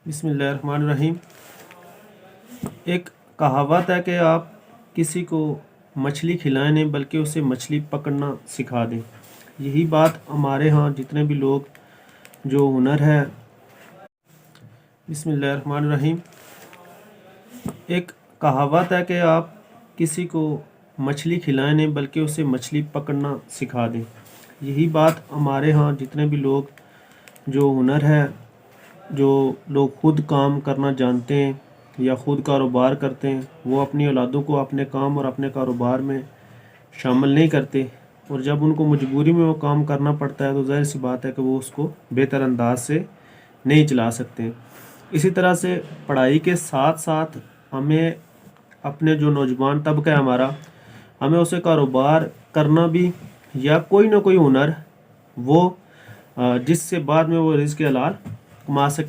بسم اللہ الرحمن الرحیم۔ ایک کہاوت ہے کہ آپ کسی کو مچھلی کھلائیں نہیں بلکہ اسے مچھلی پکڑنا سکھا دیں۔ یہی بات ہمارے ہاں جتنے بھی لوگ جو ہنر ہے بسم اللہ الرحمن الرحیم۔ ایک کہاوت ہے کہ آپ کسی کو مچھلی کھلائیں نہیں بلکہ اسے مچھلی پکڑنا سکھا دیں۔ یہی بات ہمارے ہاں جتنے بھی لوگ جو ہنر ہے، جو لوگ خود کام کرنا جانتے ہیں یا خود کاروبار کرتے ہیں، وہ اپنی اولادوں کو اپنے کام اور اپنے کاروبار میں شامل نہیں کرتے، اور جب ان کو مجبوری میں وہ کام کرنا پڑتا ہے تو ظاہر سی بات ہے کہ وہ اس کو بہتر انداز سے نہیں چلا سکتے۔ اسی طرح سے پڑھائی کے ساتھ ساتھ ہمیں اپنے جو نوجوان طبقہ ہے ہمارا، ہمیں اسے کاروبار کرنا بھی یا کوئی نہ کوئی ہنر وہ جس سے بعد میں وہ رزق حلال کما سکے۔